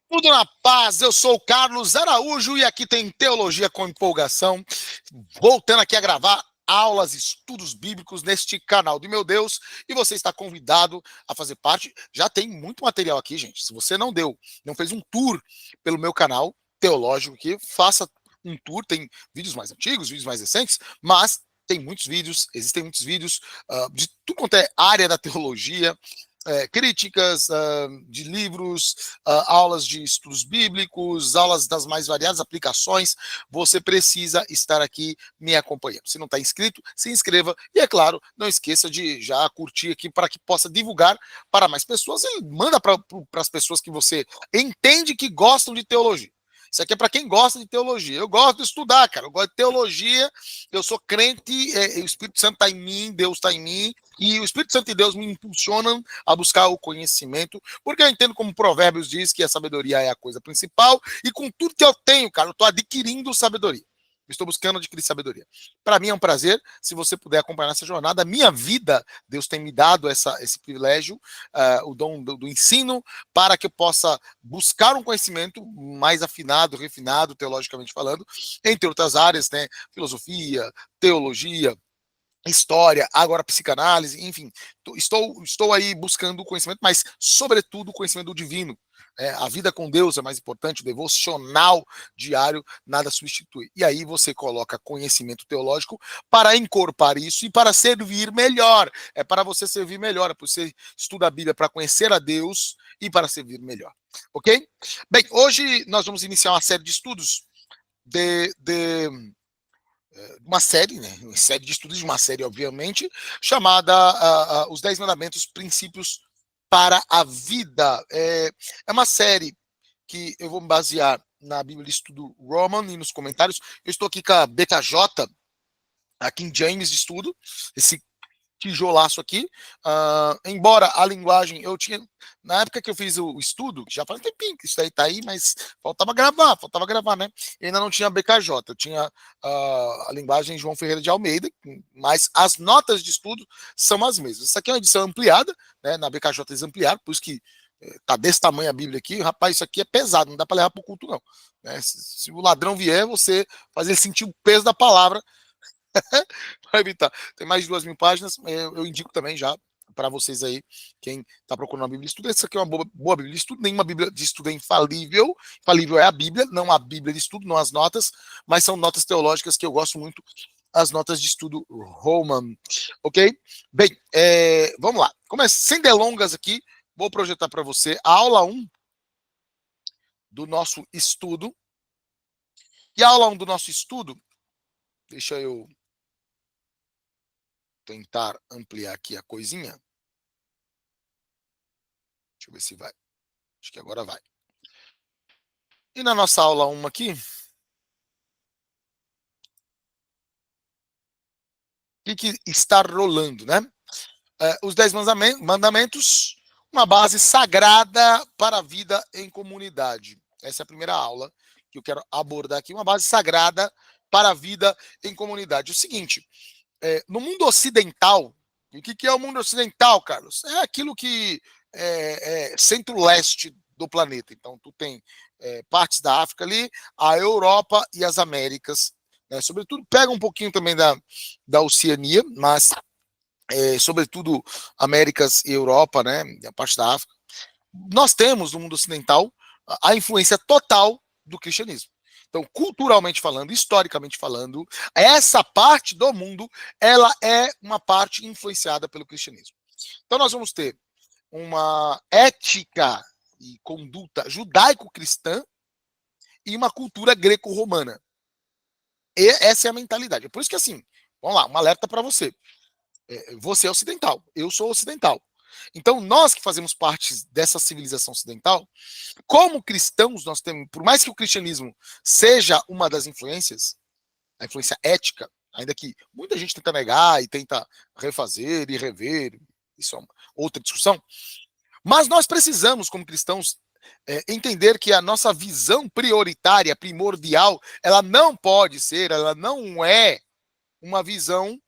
Tudo na paz, eu sou o Carlos Araújo e aqui tem Teologia com Empolgação, voltando aqui a gravar aulas, estudos bíblicos neste canal do meu Deus, e você está convidado a fazer parte. Já tem muito material aqui, gente. Se você não fez um tour pelo meu canal teológico aqui, faça um tour. Tem vídeos mais antigos, vídeos mais recentes, mas tem muitos vídeos, existem muitos vídeos de tudo quanto é área da teologia, críticas de livros, aulas de estudos bíblicos, aulas das mais variadas aplicações. Você precisa estar aqui me acompanhando. Se não está inscrito, se inscreva e, é claro, não esqueça de já curtir aqui para que possa divulgar para mais pessoas e manda para as pessoas que você entende que gostam de teologia. Isso aqui é para quem gosta de teologia. Eu gosto de estudar, cara. Eu gosto de teologia. Eu sou crente. O Espírito Santo está em mim, Deus está em mim. E o Espírito Santo e Deus me impulsionam a buscar o conhecimento, porque eu entendo como Provérbios diz que a sabedoria é a coisa principal, e com tudo que eu tenho, cara, eu estou adquirindo sabedoria. Estou buscando adquirir sabedoria. Para mim é um prazer, se você puder acompanhar essa jornada. A minha vida, Deus tem me dado esse privilégio, o dom do ensino, para que eu possa buscar um conhecimento mais afinado, refinado, teologicamente falando, entre outras áreas, né? Filosofia, teologia, história, agora psicanálise, enfim, estou aí buscando o conhecimento, mas sobretudo o conhecimento do divino. A vida com Deus é mais importante, o devocional diário nada substitui. E aí você coloca conhecimento teológico para encorpar isso e para servir melhor. É para você servir melhor, é para você estuda a Bíblia para conhecer a Deus e para servir melhor. Ok? Bem, hoje nós vamos iniciar uma série de estudos de uma série, né? Uma série de estudos de uma série, obviamente, chamada Os 10 Mandamentos, Princípios para a Vida. É uma série que eu vou me basear na Bíblia de Estudo Roman e nos comentários. Eu estou aqui com a BKJ, a King James de Estudo, esse tijolaço aqui, embora a linguagem eu tinha, na época que eu fiz o estudo, já faz um tempinho que isso aí tá aí, mas faltava gravar, né? Eu ainda não tinha BKJ, eu tinha a linguagem João Ferreira de Almeida, mas as notas de estudo são as mesmas. Isso aqui é uma edição ampliada, né? Na BKJ eles ampliaram, por isso que tá desse tamanho a Bíblia aqui, rapaz, isso aqui é pesado, não dá para levar para o culto não, né? Se o ladrão vier, você fazer ele sentir o peso da palavra para evitar. Tem mais de 2.000 páginas. Eu indico também já para vocês aí, quem está procurando uma Bíblia de estudo. Essa aqui é uma boa Bíblia de estudo. Nenhuma Bíblia de estudo é infalível. Infalível é a Bíblia, não a Bíblia de estudo, não as notas, mas são notas teológicas que eu gosto muito, as notas de estudo Roman. Ok? Bem, vamos lá. Sem delongas aqui, vou projetar para você a aula 1 do nosso estudo. E a aula 1 do nosso estudo, deixa eu tentar ampliar aqui a coisinha. Deixa eu ver se vai. Acho que agora vai. E na nossa aula 1 aqui, o que está rolando, né? Os 10 mandamentos, uma base sagrada para a vida em comunidade. Essa é a primeira aula que eu quero abordar aqui, uma base sagrada para a vida em comunidade. O seguinte, no mundo ocidental, o que é o mundo ocidental, Carlos? É aquilo que é centro-leste do planeta. Então, tu tem partes da África ali, a Europa e as Américas, né? Sobretudo, pega um pouquinho também da Oceania, mas sobretudo Américas e Europa, né? A parte da África. Nós temos no mundo ocidental a influência total do cristianismo. Então, culturalmente falando, historicamente falando, essa parte do mundo, ela é uma parte influenciada pelo cristianismo. Então, nós vamos ter uma ética e conduta judaico-cristã e uma cultura greco-romana. E essa é a mentalidade. É por isso que, assim, vamos lá, um alerta para você. Você é ocidental, eu sou ocidental. Então, nós que fazemos parte dessa civilização ocidental, como cristãos, nós temos, por mais que o cristianismo seja uma das influências, a influência ética, ainda que muita gente tenta negar e tenta refazer e rever, isso é uma outra discussão, mas nós precisamos, como cristãos, entender que a nossa visão prioritária, primordial, ela não pode ser, ela não é uma visão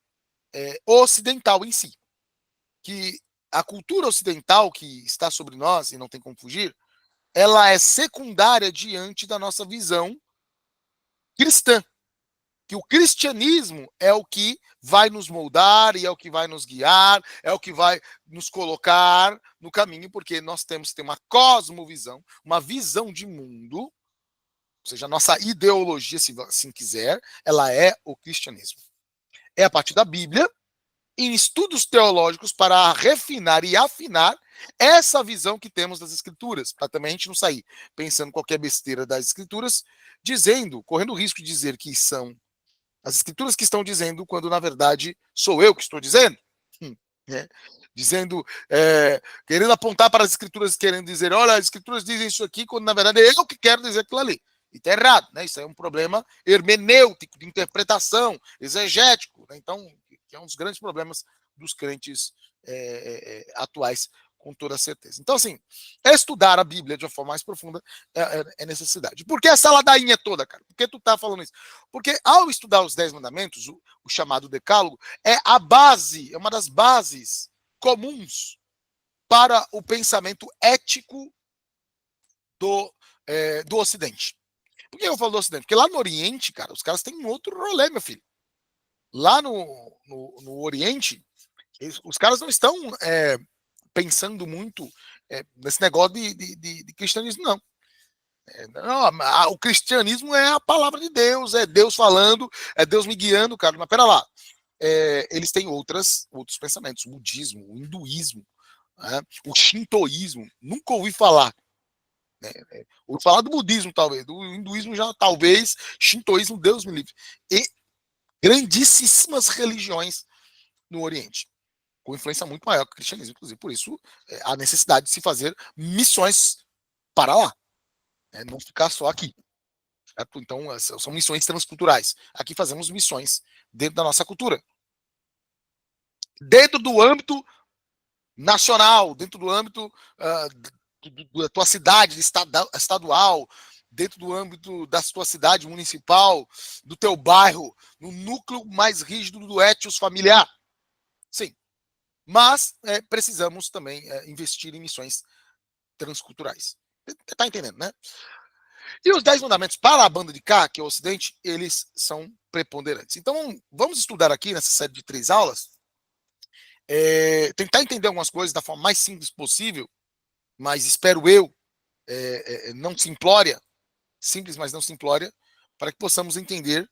ocidental em si. Que a cultura ocidental que está sobre nós, e não tem como fugir, ela é secundária diante da nossa visão cristã. Que o cristianismo é o que vai nos moldar e é o que vai nos guiar, é o que vai nos colocar no caminho, porque nós temos que ter uma cosmovisão, uma visão de mundo, ou seja, a nossa ideologia, se assim quiser, ela é o cristianismo. É a partir da Bíblia, em estudos teológicos para refinar e afinar essa visão que temos das Escrituras, para também a gente não sair pensando qualquer besteira das Escrituras, dizendo, correndo o risco de dizer que são as Escrituras que estão dizendo, quando na verdade sou eu que estou dizendo. Né? Dizendo, querendo apontar para as Escrituras, querendo dizer, olha, as Escrituras dizem isso aqui, quando na verdade é eu que quero dizer aquilo ali. E está errado, né? Isso é um problema hermenêutico, de interpretação, exegético. Né? Então, que é um dos grandes problemas dos crentes atuais, com toda certeza. Então, assim, estudar a Bíblia de uma forma mais profunda é necessidade. Por que essa ladainha toda, cara? Por que tu tá falando isso? Porque ao estudar os 10 mandamentos, o chamado decálogo, é a base, é uma das bases comuns para o pensamento ético do Ocidente. Por que eu falo do Ocidente? Porque lá no Oriente, cara, os caras têm um outro rolê, meu filho. Lá no Oriente, os caras não estão pensando muito nesse negócio de cristianismo, não. Não, o cristianismo é a palavra de Deus, é Deus falando, é Deus me guiando, cara. Mas pera lá, eles têm outros pensamentos, o budismo, o hinduísmo, né? O shintoísmo, nunca ouvi falar. Né? Ouvi falar do budismo, talvez, do hinduísmo já, talvez, shintoísmo, Deus me livre. E grandíssimas religiões no Oriente, com influência muito maior que o cristianismo, inclusive. Por isso, a necessidade de se fazer missões para lá, né? Não ficar só aqui. Certo? Então, são missões transculturais. Aqui fazemos missões dentro da nossa cultura. Dentro do âmbito nacional, dentro do âmbito da tua cidade estadual, dentro do âmbito da tua cidade municipal, do teu bairro, no núcleo mais rígido do ethos familiar. Sim. Mas precisamos também investir em missões transculturais. Tá entendendo, né? E os 10 mandamentos para a banda de cá, que é o Ocidente, eles são preponderantes. Então, vamos estudar aqui nessa série de 3 aulas, tentar entender algumas coisas da forma mais simples possível, mas espero eu, não simplória, simples, mas não simplória, para que possamos entender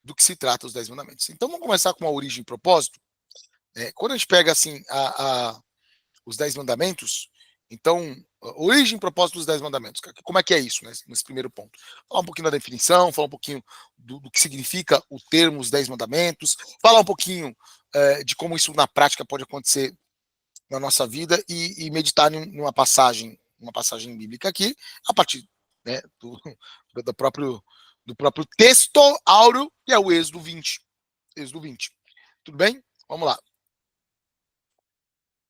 do que se trata os 10 mandamentos. Então, vamos começar com a origem e propósito. Quando a gente pega assim os 10 mandamentos, então, origem e propósito dos 10 mandamentos. Como é que é isso, né, nesse primeiro ponto? Falar um pouquinho da definição, falar um pouquinho do que significa o termo os 10 mandamentos, falar um pouquinho de como isso na prática pode acontecer na nossa vida e meditar numa passagem bíblica aqui, a partir, né, do próprio texto áureo, que é o Êxodo 20. Êxodo 20. Tudo bem? Vamos lá.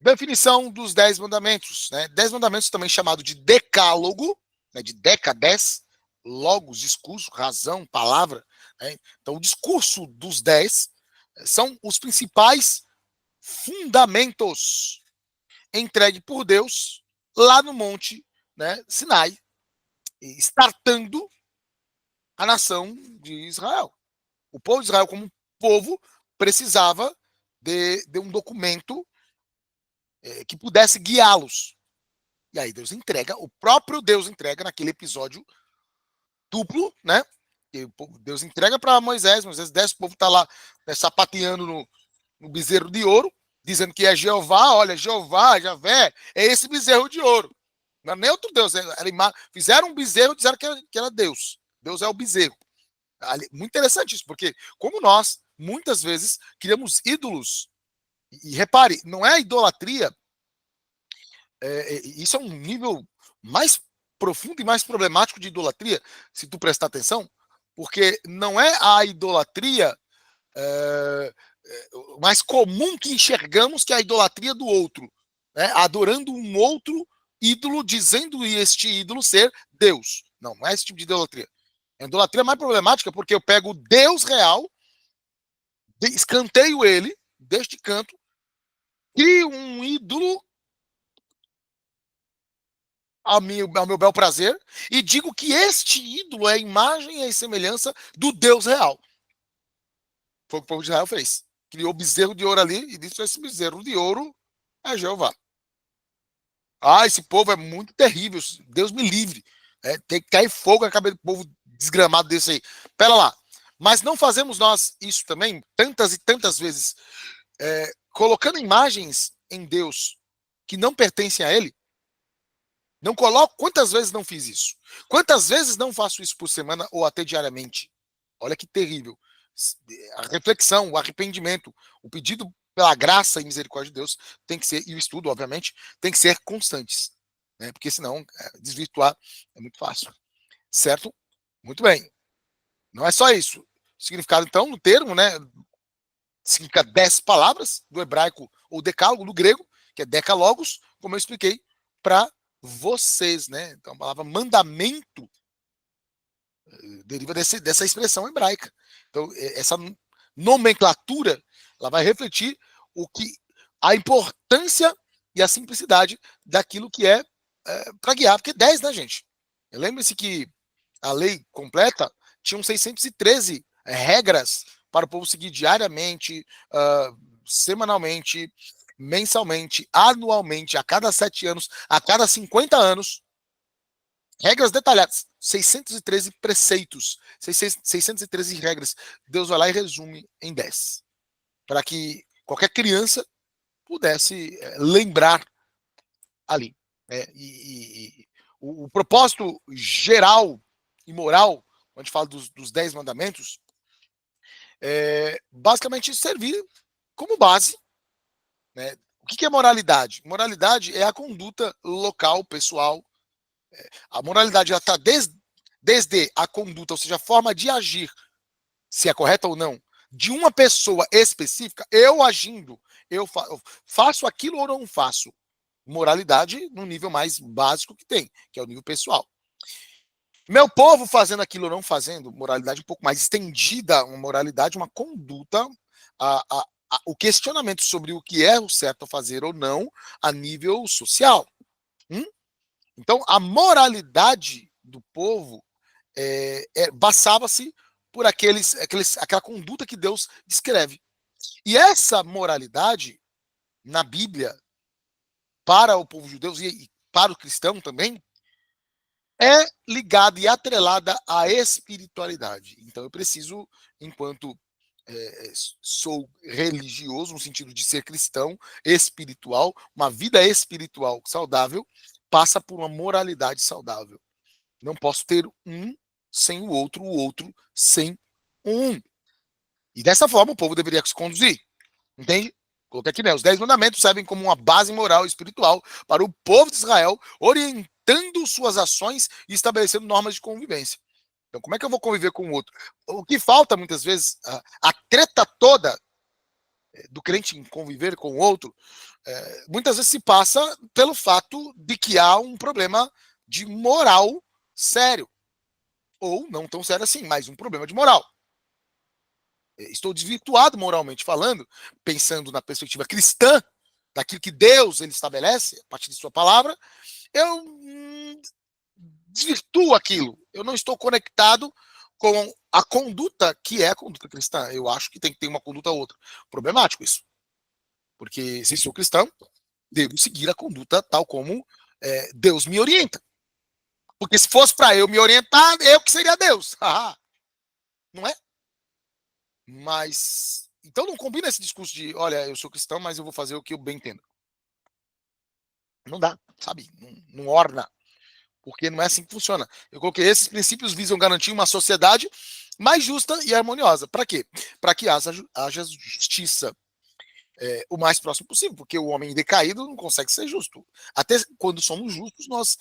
Definição dos 10 mandamentos. Né? 10 mandamentos também chamado de decálogo, né? De deca, 10, logos, discurso, razão, palavra. Né? Então, o discurso dos 10 são os principais fundamentos entregues por Deus lá no monte, né, Sinai, startando a nação de Israel. O povo de Israel, como povo, precisava de um documento que pudesse guiá-los. E aí Deus entrega, o próprio Deus entrega naquele episódio duplo, né? Deus entrega para Moisés desce, o povo está lá sapateando no bezerro de ouro, dizendo que é Jeová, olha, Jeová, Javé, é esse bezerro de ouro. Não é nem outro Deus. Fizeram um bezerro e disseram que era Deus. Deus é o bezerro. Muito interessante isso, porque como nós, muitas vezes, criamos ídolos, e repare, não é a idolatria, isso é um nível mais profundo e mais problemático de idolatria, se tu prestar atenção, porque não é a idolatria mais comum que enxergamos que é a idolatria do outro, né? Adorando um outro ídolo, dizendo este ídolo ser Deus. Não, não é esse tipo de idolatria. A idolatria mais problemática porque eu pego o Deus real, escanteio ele, deste canto, crio um ídolo ao meu bel prazer, e digo que este ídolo é a imagem e a semelhança do Deus real. Foi o que o povo de Israel fez. Criou bezerro de ouro ali e disse: esse bezerro de ouro é Jeová. Ah, esse povo é muito terrível. Deus me livre. Tem que cair fogo na cabeça do povo desgramado desse aí. Pera lá. Mas não fazemos nós isso também, tantas e tantas vezes, colocando imagens em Deus que não pertencem a Ele? Não coloco. Quantas vezes não fiz isso? Quantas vezes não faço isso por semana ou até diariamente? Olha que terrível. A reflexão, o arrependimento, o pedido pela graça e misericórdia de Deus tem que ser, e o estudo, obviamente, tem que ser constantes. Né? Porque senão desvirtuar é muito fácil. Certo? Muito bem. Não é só isso. O significado, então, no termo, né? Significa 10 palavras do hebraico ou decálogo, do grego, que é decalogos, como eu expliquei, para vocês, né? Então a palavra mandamento deriva dessa expressão hebraica. Então, essa nomenclatura ela vai refletir o que a importância e a simplicidade daquilo que para guiar, porque 10, né, gente? Lembre-se que a lei completa tinha 613 regras para o povo seguir diariamente, semanalmente, mensalmente, anualmente, a cada 7 anos, a cada 50 anos. Regras detalhadas, 613 preceitos, 613 regras. Deus vai lá e resume em 10. Para que qualquer criança pudesse lembrar ali. O propósito geral e moral, quando a gente fala dos 10 mandamentos, basicamente servir como base. Né? O que é moralidade? Moralidade é a conduta local, pessoal. A moralidade está desde a conduta, ou seja, a forma de agir, se é correta ou não, de uma pessoa específica, eu agindo, eu faço aquilo ou não faço. Moralidade no nível mais básico que tem, que é o nível pessoal. Meu povo fazendo aquilo ou não fazendo, moralidade um pouco mais estendida, uma moralidade, uma conduta, o questionamento sobre o que é o certo a fazer ou não a nível social. Então, a moralidade do povo passava-se por aquela conduta que Deus descreve. E essa moralidade, na Bíblia, para o povo judeu e para o cristão também, é ligada e atrelada à espiritualidade. Então, eu preciso, enquanto sou religioso, no sentido de ser cristão, espiritual, uma vida espiritual saudável, passa por uma moralidade saudável. Não posso ter um sem o outro sem um. E dessa forma o povo deveria se conduzir. Entende? Coloquei aqui, né? Os 10 mandamentos servem como uma base moral e espiritual para o povo de Israel, orientando suas ações e estabelecendo normas de convivência. Então, como é que eu vou conviver com o outro? O que falta, muitas vezes, a treta toda do crente em conviver com o outro, muitas vezes se passa pelo fato de que há um problema de moral sério. Ou não tão sério assim, mas um problema de moral. Estou desvirtuado moralmente falando, pensando na perspectiva cristã, daquilo que Deus ele estabelece a partir de sua palavra, eu desvirtuo aquilo. Eu não estou conectado com a conduta que é a conduta cristã. Eu acho que tem que ter uma conduta ou outra. Problemático isso. Porque se sou cristão, devo seguir a conduta tal como Deus me orienta. Porque se fosse para eu me orientar, eu que seria Deus. Não é? Mas. Então não combina esse discurso de, olha, eu sou cristão, mas eu vou fazer o que eu bem entendo. Não dá, sabe? Não orna. Porque não é assim que funciona. Eu coloquei esses princípios visam garantir uma sociedade mais justa e harmoniosa. Para quê? Para que haja justiça o mais próximo possível, porque o homem decaído não consegue ser justo. Até quando somos justos, nós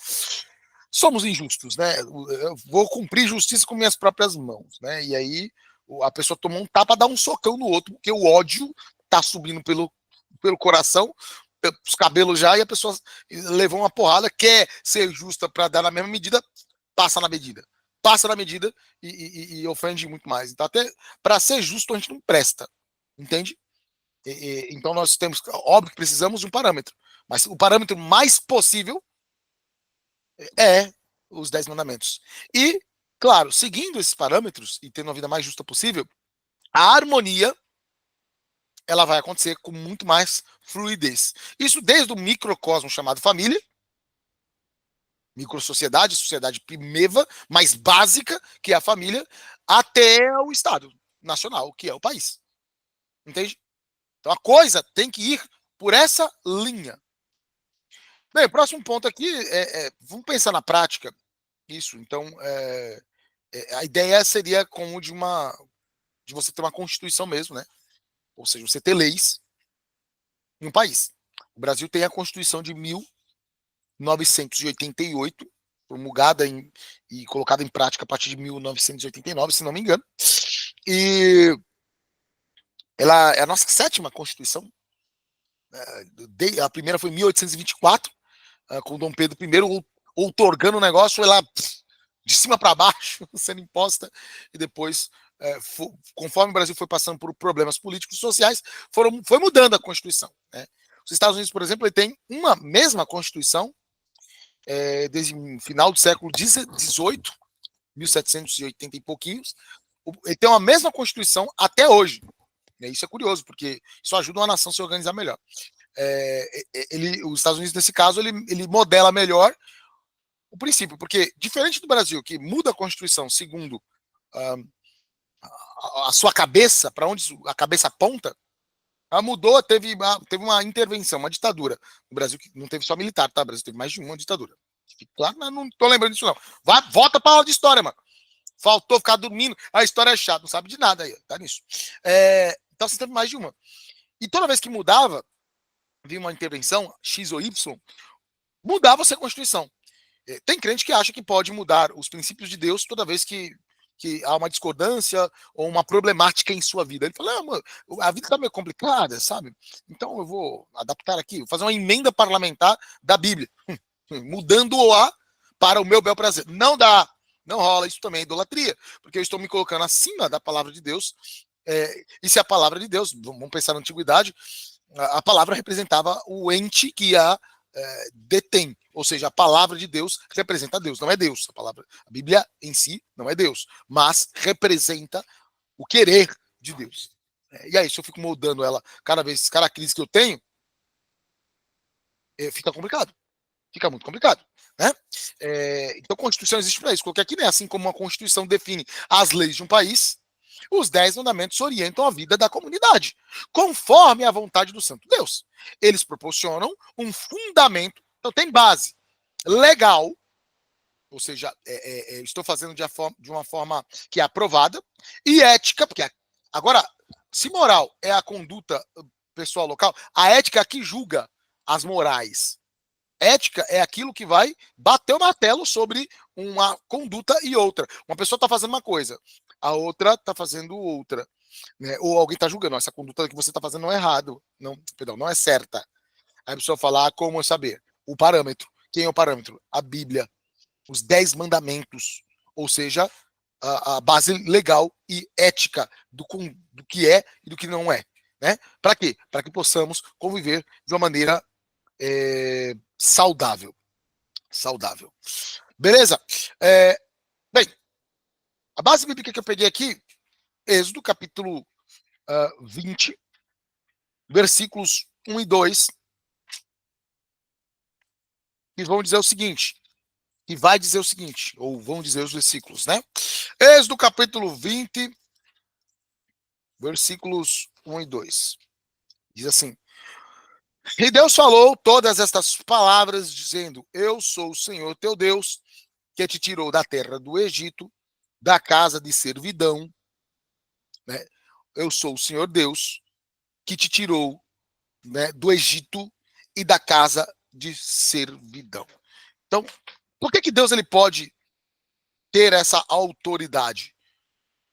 somos injustos, né? Eu vou cumprir justiça com minhas próprias mãos, né? E aí a pessoa tomou um tapa, dá um socão no outro, porque o ódio tá subindo pelo coração, os cabelos já, e a pessoa levou uma porrada, quer ser justa para dar na mesma medida, passa na medida. Passa na medida e ofende muito mais. Então, até para ser justo, a gente não presta. Entende? Então, nós temos, óbvio que precisamos de um parâmetro, mas o parâmetro mais possível É os 10 mandamentos. E, claro, seguindo esses parâmetros e tendo uma vida mais justa possível, a harmonia ela vai acontecer com muito mais fluidez. Isso desde o microcosmo chamado família, microsociedade, sociedade primeva, mais básica, que é a família, até o Estado nacional, que é o país. Entende? Então a coisa tem que ir por essa linha. Bem, o próximo ponto aqui vamos pensar na prática isso. Então, a ideia seria como de você ter uma constituição mesmo, né? Ou seja, você ter leis em um país. O Brasil tem a Constituição de 1988, promulgada e colocada em prática a partir de 1989, se não me engano. E ela é a nossa sétima Constituição. A primeira foi em 1824, com Dom Pedro I, outorgando o negócio, ela de cima para baixo, sendo imposta, e depois, conforme o Brasil foi passando por problemas políticos e sociais, foi mudando a Constituição. Né? Os Estados Unidos, por exemplo, ele tem uma mesma Constituição desde o final do século XVIII, 1780 e pouquinhos, ele tem uma mesma Constituição até hoje. Isso é curioso, porque isso ajuda uma nação a se organizar melhor. Os Estados Unidos, nesse caso, ele modela melhor o princípio, porque diferente do Brasil, que muda a Constituição segundo a sua cabeça, para onde a cabeça aponta, ela mudou, teve uma intervenção, uma ditadura. No Brasil, que não teve só militar, tá? O Brasil teve mais de uma ditadura. Claro, mas não tô lembrando disso, não. Volta pra aula de história, mano. Faltou ficar dormindo. A história é chata, não sabe de nada aí, tá nisso. Então você teve mais de uma. E toda vez que mudava, vinha uma intervenção, X ou Y, mudava-se a Constituição. Tem crente que acha que pode mudar os princípios de Deus toda vez que há uma discordância ou uma problemática em sua vida. Ele fala, mano, a vida está meio complicada, sabe? Então eu vou adaptar aqui, vou fazer uma emenda parlamentar da Bíblia, mudando-a para o meu bel prazer. Não dá, não rola, isso também é idolatria, porque eu estou me colocando acima da palavra de Deus, e se a palavra de Deus, vamos pensar na antiguidade, a palavra representava o ente que a detém, ou seja, a palavra de Deus representa Deus, não é Deus. A Bíblia em si não é Deus, mas representa o querer de Deus. E aí, se eu fico moldando ela cada crise que eu tenho, fica complicado. Fica muito complicado. Né? Então, a Constituição existe para isso. Coloquei aqui, né? Assim como uma Constituição define as leis de um país, os 10 mandamentos orientam a vida da comunidade, conforme a vontade do Santo Deus. Eles proporcionam um fundamento, então tem base legal, ou seja, estou fazendo de uma forma que é aprovada, e ética, porque agora, se moral é a conduta pessoal local, a ética aqui julga as morais. Ética é aquilo que vai bater o martelo sobre uma conduta e outra. Uma pessoa está fazendo uma coisa, a outra está fazendo outra. Né? Ou alguém está julgando, essa conduta que você está fazendo não é errado, não é certa. Aí a pessoa fala, como eu saber? O parâmetro. Quem é o parâmetro? A Bíblia. Os 10 mandamentos. Ou seja, a base legal e ética do que é e do que não é. Né? Para quê? Para que possamos conviver de uma maneira saudável. Saudável. Beleza? Bem, a base bíblica que eu peguei aqui, Êxodo, capítulo 20, versículos 1 e 2, que vão dizer o seguinte, que vai dizer o seguinte, ou vão dizer os versículos, né? Êxodo, capítulo 20, versículos 1 e 2. Diz assim, e Deus falou todas estas palavras, dizendo, eu sou o Senhor teu Deus, que te tirou da terra do Egito, da casa de servidão, né? Eu sou o Senhor Deus, que te tirou, né, do Egito e da casa de servidão. Então, por que Deus ele pode ter essa autoridade?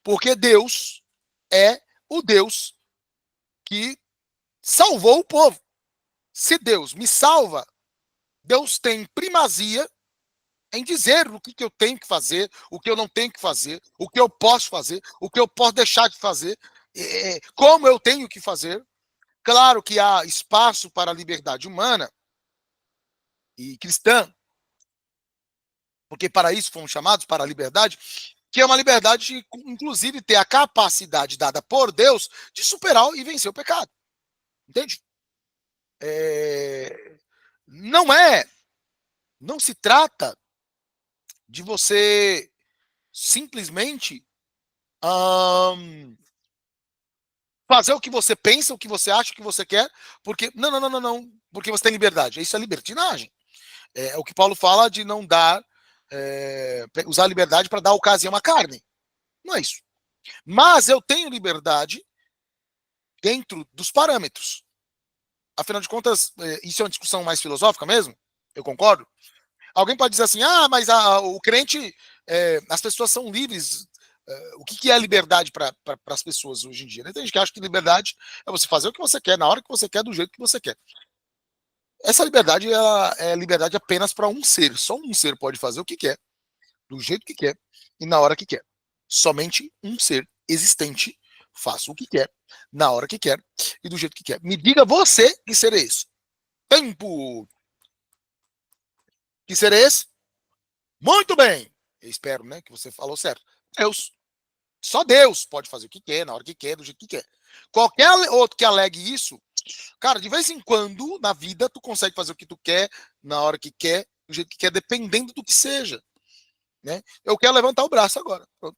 Porque Deus é o Deus que salvou o povo. Se Deus me salva, Deus tem primazia em dizer o que eu tenho que fazer, o que eu não tenho que fazer, o que eu posso fazer, o que eu posso deixar de fazer, como eu tenho que fazer. Claro que há espaço para a liberdade humana e cristã, Porque para isso fomos chamados, para a liberdade, que é uma liberdade de, inclusive, ter a capacidade dada por Deus de superar e vencer o pecado. Entende? Não não se trata de você simplesmente fazer o que você pensa, o que você acha, o que você quer, porque não, porque você tem liberdade. Isso é libertinagem. É o que Paulo fala de não dar, usar a liberdade para dar ocasião à carne. Não é isso. Mas eu tenho liberdade dentro dos parâmetros. Afinal de contas, isso é uma discussão mais filosófica mesmo, eu concordo. Alguém pode dizer assim, mas o crente, as pessoas são livres. O que é a liberdade para as pessoas hoje em dia? Tem gente que acha que liberdade é você fazer o que você quer, na hora que você quer, do jeito que você quer. Essa liberdade é liberdade apenas para um ser. Só um ser pode fazer o que quer, do jeito que quer e na hora que quer. Somente um ser existente faça o que quer, na hora que quer e do jeito que quer. Me diga você que ser é esse. Tempo. Que ser é esse? Muito bem. Eu espero, né, que você falou certo. Deus. Só Deus pode fazer o que quer, na hora que quer, do jeito que quer. Qualquer outro que alegue isso, cara, de vez em quando, na vida, tu consegue fazer o que tu quer, na hora que quer, do jeito que quer, dependendo do que seja. Né? Eu quero levantar o braço agora. Pronto.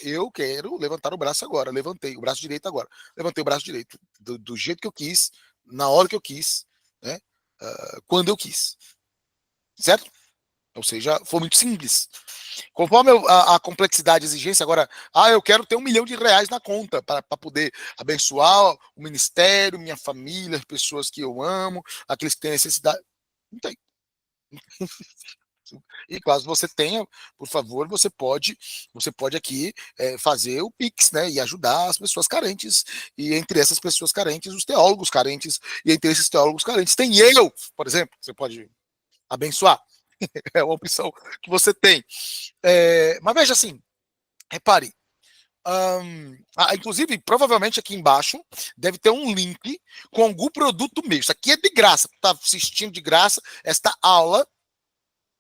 Eu quero levantar o braço agora. Levantei o braço direito agora. Levantei o braço direito do jeito que eu quis, na hora que eu quis, né? Quando eu quis. Certo? Ou seja, foi muito simples. Conforme a complexidade e exigência, agora, eu quero ter R$ 1.000.000 na conta para poder abençoar o ministério, minha família, as pessoas que eu amo, aqueles que têm necessidade. Não tem. E caso você tenha, por favor, você pode aqui fazer o Pix, né? E ajudar as pessoas carentes. E entre essas pessoas carentes, os teólogos carentes. E entre esses teólogos carentes, tem eu, por exemplo, você pode abençoar. É uma opção que você tem. Mas veja assim, repare. Inclusive, provavelmente aqui embaixo deve ter um link com algum produto meu. Isso aqui é de graça. Tu tá assistindo de graça esta aula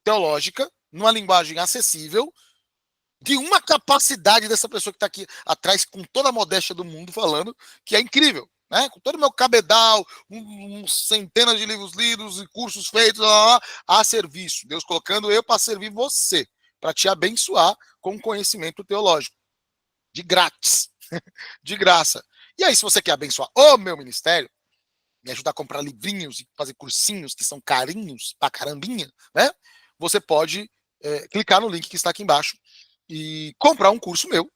teológica, numa linguagem acessível, de uma capacidade dessa pessoa que está aqui atrás, com toda a modéstia do mundo, falando, que é incrível. Né? Com todo o meu cabedal, centenas de livros lidos e cursos feitos a serviço. Deus colocando eu para servir você, para te abençoar com conhecimento teológico. De grátis. De graça. E aí, se você quer abençoar o meu ministério, me ajudar a comprar livrinhos e fazer cursinhos que são carinhos pra carambinha, né? Você pode clicar no link que está aqui embaixo e comprar um curso meu.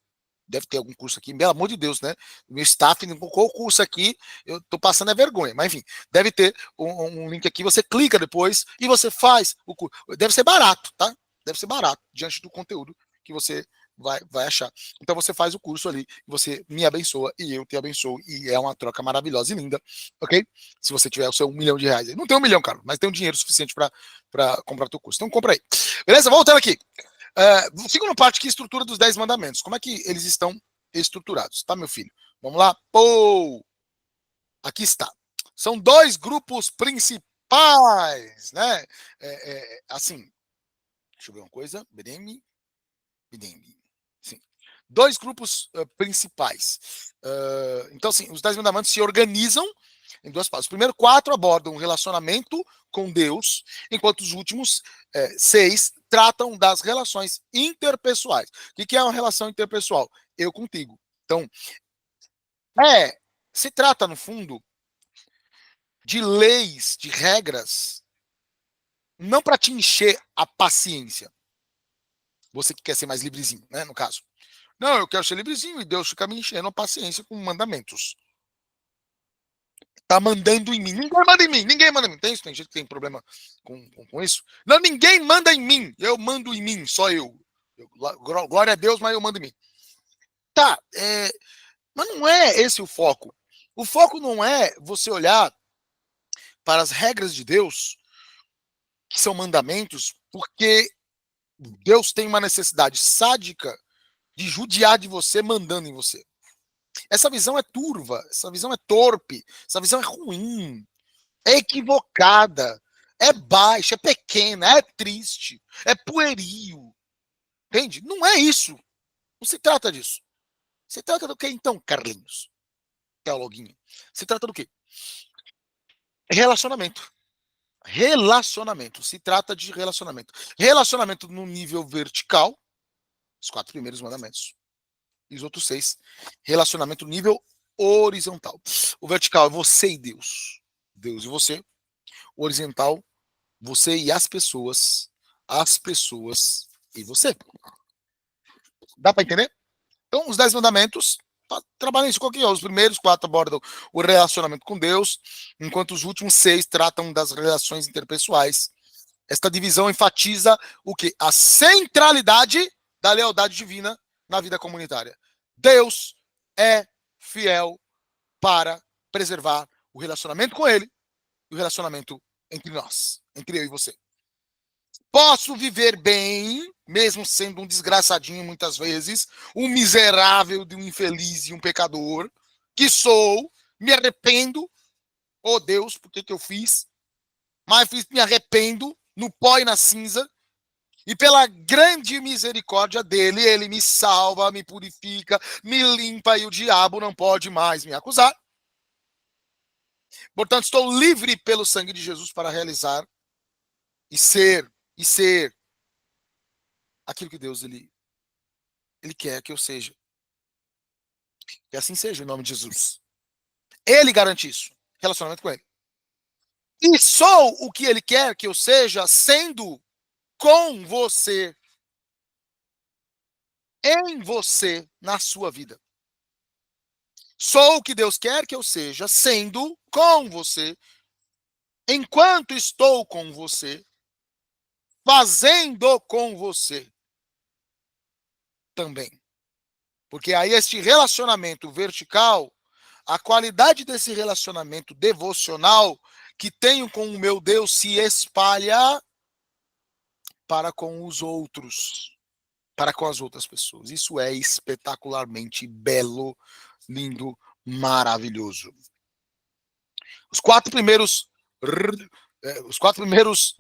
Deve ter algum curso aqui, pelo amor de Deus, né? O meu staff não colocou o curso aqui, eu tô passando vergonha, mas enfim, deve ter um link aqui, você clica depois e você faz o curso. Deve ser barato, tá? Deve ser barato, diante do conteúdo que você vai achar. Então você faz o curso ali, você me abençoa e eu te abençoo, e é uma troca maravilhosa e linda, ok? Se você tiver o seu R$ 1.000.000. Não tem 1 milhão, cara, mas tem um dinheiro suficiente para comprar o teu curso. Então compra aí. Beleza? Voltando aqui. Segunda parte aqui, estrutura dos 10 mandamentos. Como é que eles estão estruturados, tá, meu filho? Vamos lá. Aqui está. São 2 grupos principais, né? Assim, deixa eu ver uma coisa. Bedembe. Sim. 2 grupos principais. Então, assim, os 10 mandamentos se organizam em 2 partes. Os primeiros 4 abordam o relacionamento com Deus, enquanto os últimos 6 tratam das relações interpessoais. O que é uma relação interpessoal? Eu contigo. Então, se trata, no fundo, de leis, de regras, não para te encher a paciência. Você que quer ser mais livrezinho, né, no caso. Não, eu quero ser livrezinho e Deus fica me enchendo a paciência com mandamentos. Tá mandando em mim. Ninguém manda em mim, ninguém manda em mim. Tem gente que tem problema com isso. Não, ninguém manda em mim. Eu mando em mim, só eu. Glória a Deus, mas eu mando em mim. Tá, mas não é esse o foco. O foco não é você olhar para as regras de Deus, que são mandamentos, porque Deus tem uma necessidade sádica de judiar de você mandando em você. Essa visão é turva, essa visão é torpe, essa visão é ruim, é equivocada, é baixa, é pequena, é triste, é pueril. Entende? Não é isso. Não se trata disso. Se trata do que então, Carlinhos? Teologuinha. Se trata do quê? Relacionamento. Relacionamento. Se trata de relacionamento. Relacionamento no nível vertical, os 4 primeiros mandamentos. E os outros 6, relacionamento no nível horizontal. O vertical é você e Deus. Deus e você. O horizontal, você e as pessoas. As pessoas e você. Dá para entender? Então, os 10 mandamentos trabalham isso. Qual que é? Os primeiros 4 abordam o relacionamento com Deus, enquanto os últimos 6 tratam das relações interpessoais. Esta divisão enfatiza o quê? A centralidade da lealdade divina na vida comunitária. Deus é fiel para preservar o relacionamento com Ele e o relacionamento entre nós, entre eu e você. Posso viver bem, mesmo sendo um desgraçadinho muitas vezes, um miserável de um infeliz e um pecador, que sou, me arrependo, oh Deus, por que eu fiz? Mas me arrependo, no pó e na cinza, e pela grande misericórdia dele, ele me salva, me purifica, me limpa, e o diabo não pode mais me acusar. Portanto, estou livre pelo sangue de Jesus para realizar e ser aquilo que Deus ele quer que eu seja. Que assim seja, em nome de Jesus. Ele garante isso. Relacionamento com ele. E sou o que ele quer que eu seja, sendo com você, em você, na sua vida. Sou o que Deus quer que eu seja, sendo com você, enquanto estou com você, fazendo com você também. Porque aí este relacionamento vertical, a qualidade desse relacionamento devocional que tenho com o meu Deus se espalha para com os outros, para com as outras pessoas. Isso é espetacularmente belo, lindo, maravilhoso. Os 4 primeiros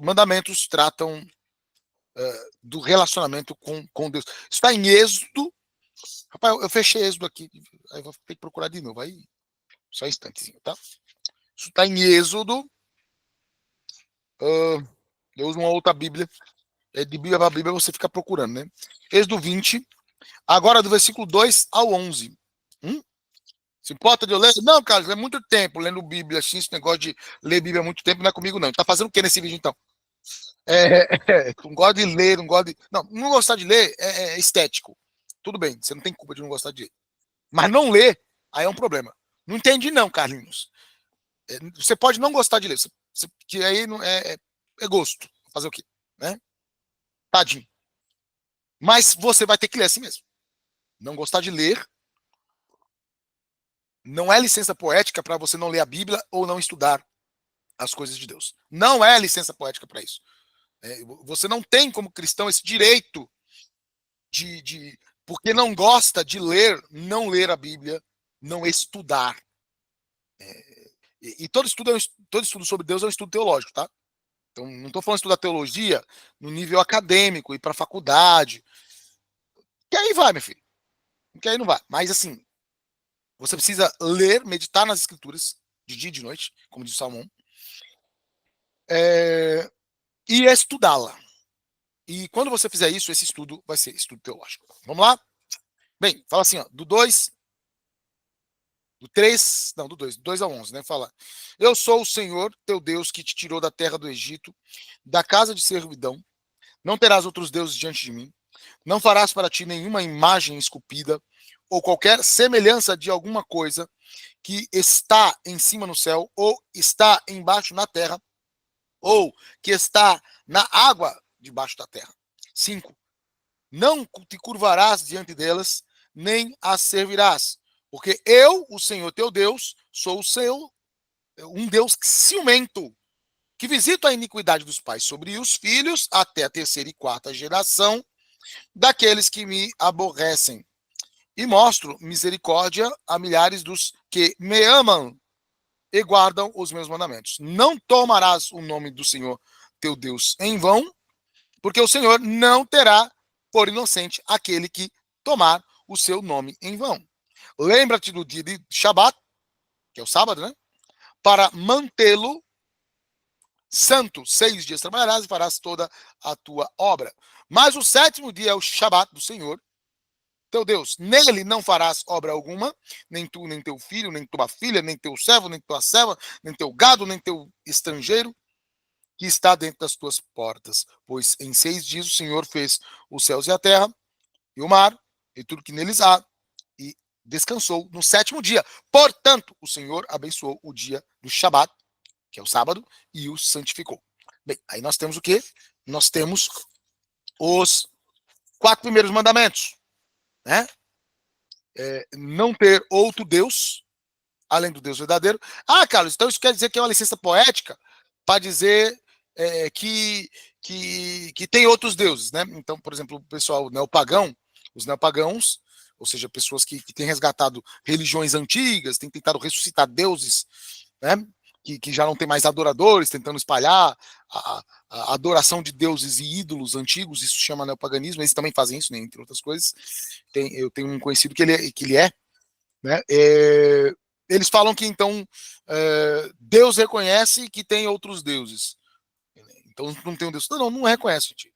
mandamentos tratam do relacionamento com Deus. Isso está em Êxodo. Rapaz, eu fechei Êxodo aqui. Aí vou ter que procurar de novo. Aí, só um instantezinho, tá? Isso está em Êxodo. Eu uso uma outra Bíblia. De Bíblia para Bíblia você fica procurando, né? Êxodo 20. Agora do versículo 2 ao 11. Se importa de eu ler? Não, cara, é muito tempo lendo Bíblia, assim, esse negócio de ler Bíblia há muito tempo não é comigo, não. Tá fazendo o que nesse vídeo, então? Não gosto de ler, não gosto de... Não gostar de ler é estético. Tudo bem, você não tem culpa de não gostar de ler. Mas não ler, aí é um problema. Não entendi não, Carlinhos. Você pode não gostar de ler, que aí não é gosto. Fazer o quê? Né? Tadinho. Mas você vai ter que ler assim mesmo. Não gostar de ler não é licença poética para você não ler a Bíblia ou não estudar as coisas de Deus. Não é licença poética para isso. Você não tem, como cristão, esse direito porque não gosta de ler, não ler a Bíblia, não estudar. E todo estudo sobre Deus é um estudo teológico, tá? Então, não estou falando de estudar teologia no nível acadêmico, ir para a faculdade. Que aí vai, meu filho. Que aí não vai. Mas, assim, você precisa ler, meditar nas escrituras, de dia e de noite, como diz o Salmo 1, e estudá-la. E quando você fizer isso, esse estudo vai ser estudo teológico. Vamos lá? Bem, fala assim, ó, do 2 do 2 ao 11, né? Fala: Eu sou o Senhor, teu Deus, que te tirou da terra do Egito, da casa de servidão. Não terás outros deuses diante de mim. Não farás para ti nenhuma imagem esculpida ou qualquer semelhança de alguma coisa que está em cima no céu ou está embaixo na terra ou que está na água debaixo da terra. 5. Não te curvarás diante delas, nem as servirás, porque eu, o Senhor teu Deus, sou um Deus ciumento, que visito a iniquidade dos pais sobre os filhos até a 3ª e 4ª geração daqueles que me aborrecem. E mostro misericórdia a milhares dos que me amam e guardam os meus mandamentos. Não tomarás o nome do Senhor teu Deus em vão, porque o Senhor não terá por inocente aquele que tomar o seu nome em vão. Lembra-te do dia de Shabat, que é o sábado, né? Para mantê-lo santo. 6 dias trabalharás e farás toda a tua obra. Mas o 7º dia é o Shabat do Senhor, teu Deus. Nele não farás obra alguma, nem tu, nem teu filho, nem tua filha, nem teu servo, nem tua serva, nem teu gado, nem teu estrangeiro, que está dentro das tuas portas. Pois em 6 dias o Senhor fez os céus e a terra, e o mar, e tudo que neles há, e descansou no 7º dia. Portanto, o Senhor abençoou o dia do Shabat, que é o sábado, e o santificou. Bem, aí nós temos o quê? Nós temos os 4 primeiros mandamentos, né? Não ter outro Deus, além do Deus verdadeiro. Ah, Carlos, então isso quer dizer que é uma licença poética para dizer que tem outros deuses, né? Então, por exemplo, o pessoal neopagão, os neopagãos, ou seja, pessoas que têm resgatado religiões antigas, têm tentado ressuscitar deuses, né? Que já não tem mais adoradores, tentando espalhar a adoração de deuses e ídolos antigos, isso chama neopaganismo, eles também fazem isso, né, entre outras coisas. Eu tenho um conhecido que ele é, né? Eles falam que então Deus reconhece que tem outros deuses. Então não tem um Deus. Não reconhece, gente.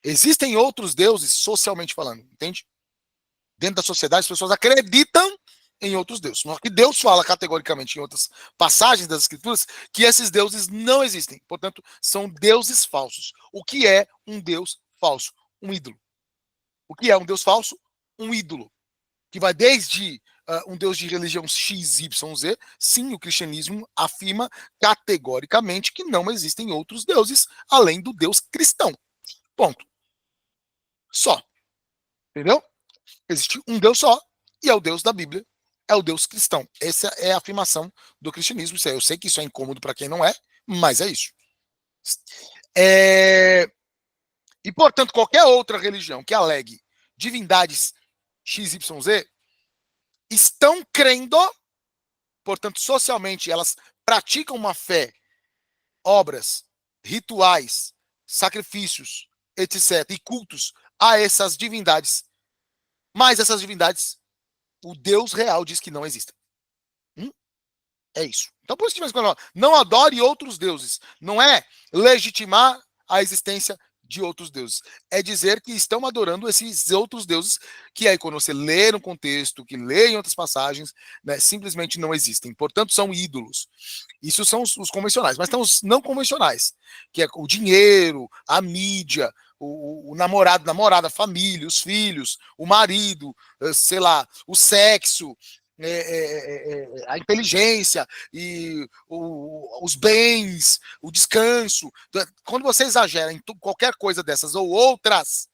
Existem outros deuses socialmente falando, entende? Dentro da sociedade, as pessoas acreditam em outros deuses. Só que Deus fala categoricamente em outras passagens das Escrituras que esses deuses não existem. Portanto, são deuses falsos. O que é um Deus falso? Um ídolo. O que é um Deus falso? Um ídolo. Que vai desde um Deus de religião XYZ. Sim, o cristianismo afirma categoricamente que não existem outros deuses além do Deus cristão. Ponto. Só. Entendeu? Existe um Deus só, e é o Deus da Bíblia, é o Deus cristão. Essa é a afirmação do cristianismo. Eu sei que isso é incômodo para quem não é, mas é isso. E, portanto, qualquer outra religião que alegue divindades XYZ estão crendo, portanto, socialmente, elas praticam uma fé, obras, rituais, sacrifícios, etc., e cultos a essas divindades. Mas essas divindades, o Deus real diz que não existem. É isso. Então, por isso que não adore outros deuses. Não é legitimar a existência de outros deuses. É dizer que estão adorando esses outros deuses que aí, quando você lê no contexto, que lê em outras passagens, né, simplesmente não existem. Portanto, são ídolos. Isso são os convencionais. Mas tem os não convencionais, que é o dinheiro, a mídia, o namorado, namorada, a família, os filhos, o marido, sei lá, o sexo, a inteligência e os bens, o descanso. Quando você exagera em qualquer coisa dessas ou outras,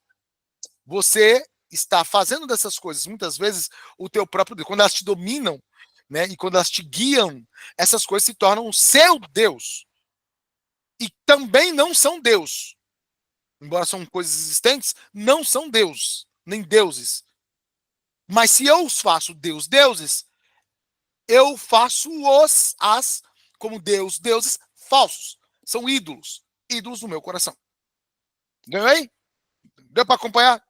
você está fazendo dessas coisas, muitas vezes, o teu próprio Deus. Quando elas te dominam, né, e quando elas te guiam, essas coisas se tornam o seu Deus. E também não são Deus. Embora são coisas existentes, não são Deus, nem deuses. Mas se eu os faço deuses, eu faço como deuses falsos. São ídolos do meu coração. Deu aí? Deu para acompanhar?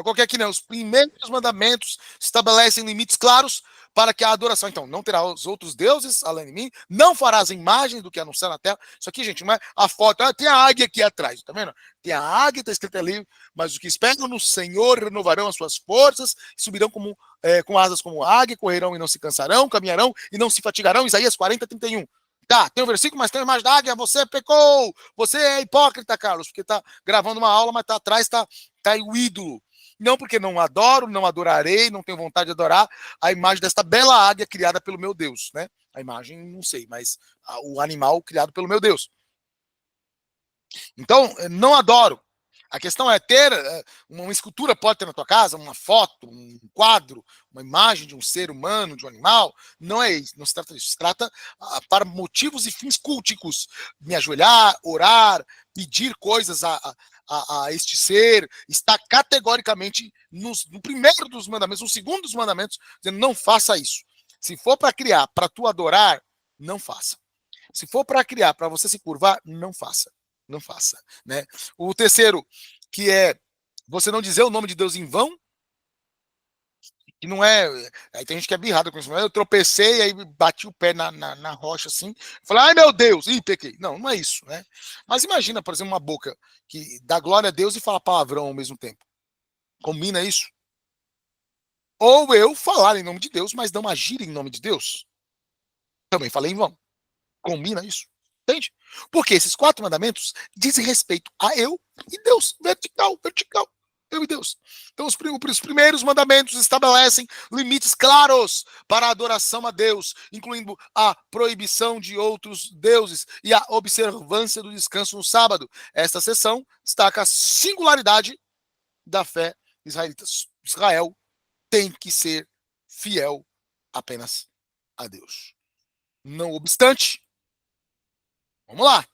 Qualquer aqui não. Os primeiros mandamentos estabelecem limites claros para que a adoração. Então, não terá os outros deuses além de mim, não farás imagem do que há no céu na terra. Isso aqui, gente, não é a foto. Tem a águia aqui atrás, tá vendo? Tem a águia, está escrito ali, mas os que esperam no Senhor renovarão as suas forças, subirão com asas como águia, correrão e não se cansarão, caminharão e não se fatigarão. Isaías 40:31. Tá, tem um versículo, mas tem a imagem da águia. Você pecou, você é hipócrita, Carlos, porque tá gravando uma aula, mas tá atrás, tá aí o ídolo. Não porque não adoro, não adorarei, não tenho vontade de adorar a imagem desta bela águia criada pelo meu Deus, né? A imagem, não sei, mas o animal criado pelo meu Deus. Então, não adoro. A questão é ter uma escultura, pode ter na tua casa, uma foto, um quadro, uma imagem de um ser humano, de um animal. Não é isso, não se trata disso. Se trata para motivos e fins culticos. Me ajoelhar, orar, pedir coisas a este ser, está categoricamente no primeiro dos mandamentos, no segundo dos mandamentos, dizendo não faça isso. Se for para criar, para tu adorar, não faça. Se for para criar, para você se curvar, não faça. Não faça, né? O terceiro, que é você não dizer o nome de Deus em vão, que não é. Aí tem gente que é birrada com isso. Eu tropecei, aí bati o pé na rocha assim. Falei, ai meu Deus, ih, pequei. Não, não é isso, né? Mas imagina, por exemplo, uma boca que dá glória a Deus e fala palavrão ao mesmo tempo. Combina isso? Ou eu falar em nome de Deus, mas não agir em nome de Deus. Também falei em vão. Combina isso? Entende? Porque esses 4 mandamentos dizem respeito a eu e Deus. Vertical, vertical. Eu e Deus. Então, os primeiros mandamentos estabelecem limites claros para a adoração a Deus, incluindo a proibição de outros deuses e a observância do descanso no sábado. Esta seção destaca a singularidade da fé israelita. Israel tem que ser fiel apenas a Deus. Não obstante, vamos lá.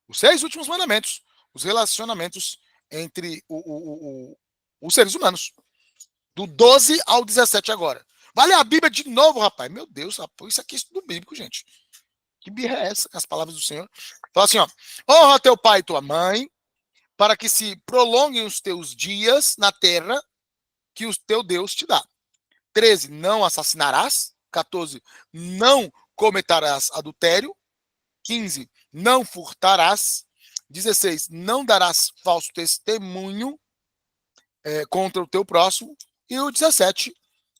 Os 6 últimos mandamentos, os relacionamentos entre os seres humanos. Do 12 ao 17 agora. Vale a Bíblia de novo, rapaz. Meu Deus, rapaz, isso aqui é estudo bíblico, gente. Que birra é essa? As palavras do Senhor. Fala assim, ó. Honra teu pai e tua mãe, para que se prolonguem os teus dias na terra que o teu Deus te dá. 13, não assassinarás. 14, não cometerás adultério. 15, não furtarás. 16, não darás falso testemunho contra o teu próximo. E o 17,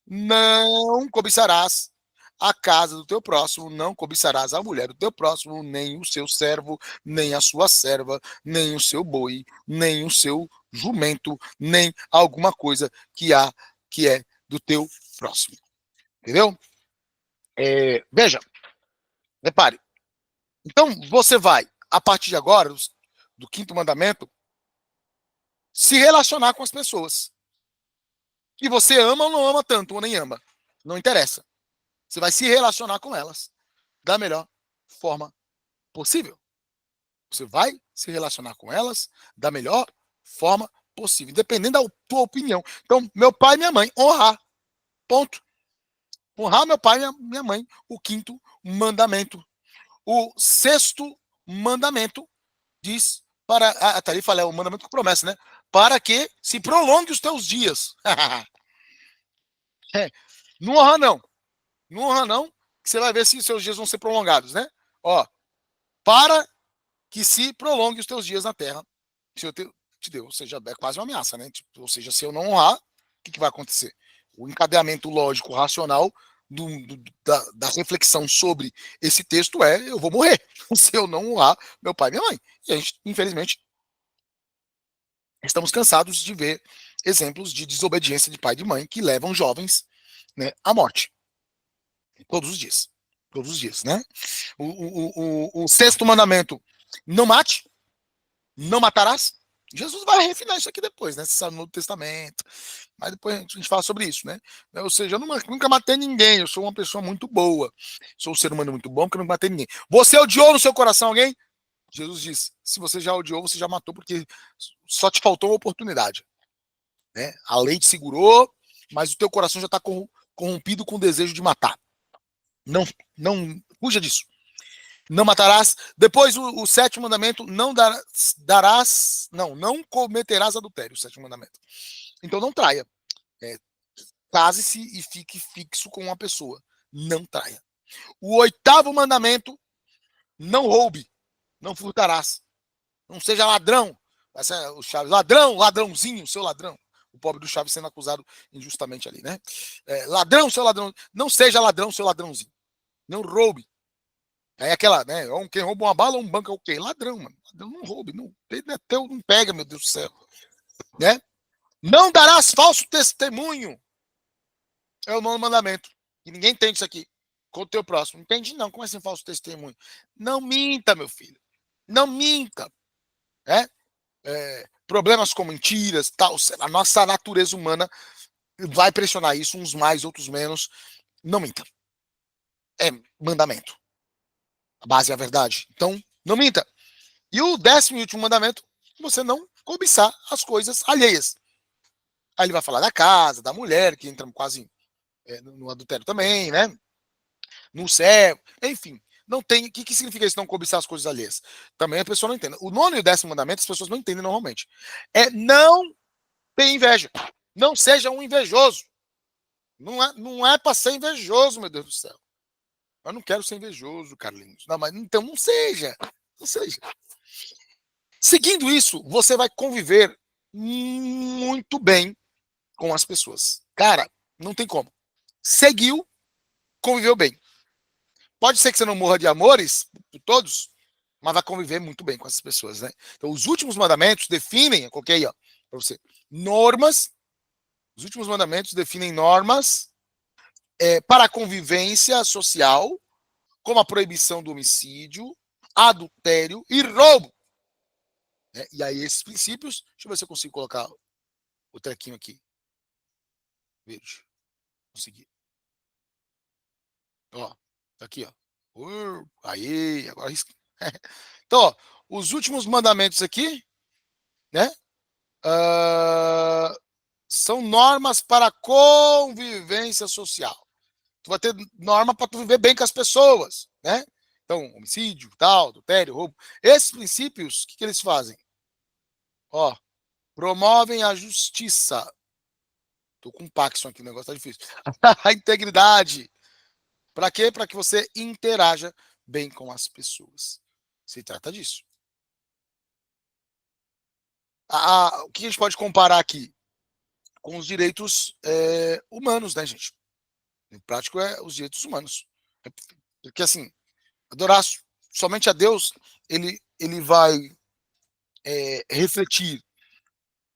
não cobiçarás a casa do teu próximo, não cobiçarás a mulher do teu próximo, nem o seu servo, nem a sua serva, nem o seu boi, nem o seu jumento, nem alguma coisa que é do teu próximo. Entendeu? Veja, repare. Então, você vai, a partir de agora, do 5º mandamento, se relacionar com as pessoas. Que você ama ou não ama tanto, ou nem ama. Não interessa. Você vai se relacionar com elas da melhor forma possível. Você vai se relacionar com elas da melhor forma possível, independendo da tua opinião. Então, meu pai e minha mãe, honrar. Ponto. Honrar meu pai e minha mãe. O 5º mandamento. O 6º mandamento diz para. Até ali falei, é o mandamento com promessa, né? Para que se prolongue os teus dias. Não honra, não. Não honra, não, que você vai ver se os seus dias vão ser prolongados, né? Ó, para que se prolongue os teus dias na terra. Se eu te deu, ou seja, é quase uma ameaça, né? Tipo, ou seja, se eu não honrar, o que vai acontecer? O encadeamento lógico, racional da reflexão sobre esse texto é: eu vou morrer se eu não honrar meu pai e minha mãe. E a gente, infelizmente, estamos cansados de ver exemplos de desobediência de pai e de mãe que levam jovens, né, à morte. Todos os dias. Todos os dias, né? O 6º mandamento: não mate, não matarás. Jesus vai refinar isso aqui depois, né? Você sabe, no Novo Testamento. Mas depois a gente fala sobre isso, né? Ou seja, eu nunca matei ninguém. Eu sou uma pessoa muito boa. Sou um ser humano muito bom porque eu não matei ninguém. Você odiou no seu coração alguém? Jesus disse: se você já odiou, você já matou, porque só te faltou uma oportunidade. Né? A lei te segurou, mas o teu coração já está corrompido com o desejo de matar. Não fuja disso. Não matarás. Depois o 7º mandamento: não cometerás adultério. O 7º mandamento. Então não traia. Case-se e fique fixo com uma pessoa. Não traia. O 8º mandamento: não roube. Não furtarás. Não seja ladrão. Essa é o Chaves. Ladrão, ladrãozinho, seu ladrão. O pobre do Chaves sendo acusado injustamente ali, né? Ladrão, seu ladrão. Não seja ladrão, seu ladrãozinho. Não roube. Aí aquela, né? Quem rouba uma bala ou um banco é o quê? Ladrão, mano. Ladrão não roube. Não é teu, não pega, meu Deus do céu. Né? Não darás falso testemunho. É o 9º mandamento. E ninguém entende isso aqui. Com o teu próximo. Entende? Não. Como é assim falso testemunho? Não minta, meu filho. Não minta. Problemas com mentiras, tal. A nossa natureza humana vai pressionar isso, uns mais, outros menos. Não minta. É mandamento. A base é a verdade. Então, não minta. E o 10º e último mandamento: você não cobiçar as coisas alheias. Aí ele vai falar da casa, da mulher, que entra quase no adultério também, né? No céu, enfim. Não tem. O que significa isso, não cobiçar as coisas alheias? Também a pessoa não entende. O nono e o 10º mandamento as pessoas não entendem normalmente. É não ter inveja. Não seja um invejoso. Não é para ser invejoso, meu Deus do céu. Eu não quero ser invejoso, Carlinhos. Não, mas então não seja. Não seja. Seguindo isso, você vai conviver muito bem com as pessoas. Cara, não tem como. Seguiu, conviveu bem. Pode ser que você não morra de amores por todos, mas vai conviver muito bem com essas pessoas, né? Então, os últimos mandamentos definem, coloquei aí, ó, para você, normas. Os últimos mandamentos definem normas para a convivência social, como a proibição do homicídio, adultério e roubo. Né? E aí, esses princípios, deixa eu ver se eu consigo colocar o trequinho aqui. Veja. Consegui. Ó, tá aqui, ó. Aí, agora então, ó, os últimos mandamentos aqui, né? São normas para a convivência social. Tu vai ter norma para tu viver bem com as pessoas, né? Então, homicídio, tal, adultério, roubo. Esses princípios, o que eles fazem? Ó, promovem a justiça. Tô com um Paxson aqui, o negócio tá difícil. A integridade. Para quê? Para que você interaja bem com as pessoas. Se trata disso. O que a gente pode comparar aqui? Com os direitos humanos, né, gente? Em prático, é os direitos humanos. Porque, assim, adorar somente a Deus, ele vai refletir,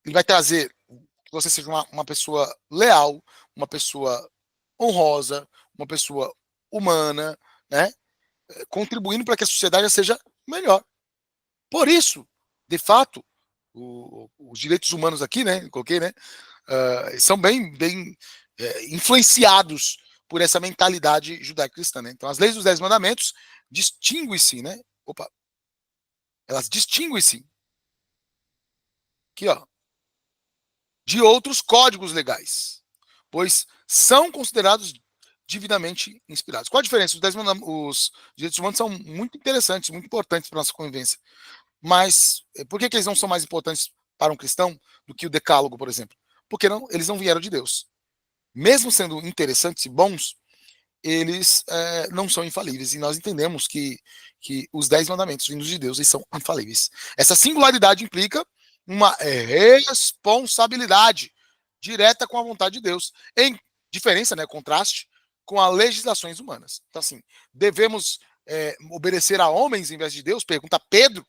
ele vai trazer que você seja uma pessoa leal, uma pessoa honrosa, uma pessoa humana, né? Contribuindo para que a sociedade seja melhor. Por isso, de fato, os direitos humanos aqui, né? Coloquei, né? São bem influenciados por essa mentalidade judaico-cristã, né? Então, as leis dos 10 mandamentos distinguem-se, né? Elas distinguem-se aqui, ó, de outros códigos legais, pois são considerados divinamente inspirados. Qual a diferença? Os direitos humanos são muito interessantes, muito importantes para a nossa convivência. Mas por que eles não são mais importantes para um cristão do que o decálogo, por exemplo? Porque eles não vieram de Deus. Mesmo sendo interessantes e bons, eles não são infalíveis. E nós entendemos que os 10 mandamentos vindos de Deus eles são infalíveis. Essa singularidade implica uma responsabilidade direta com a vontade de Deus, em diferença, né, contraste com as legislações humanas. Então, assim, devemos obedecer a homens em vez de Deus? Pergunta Pedro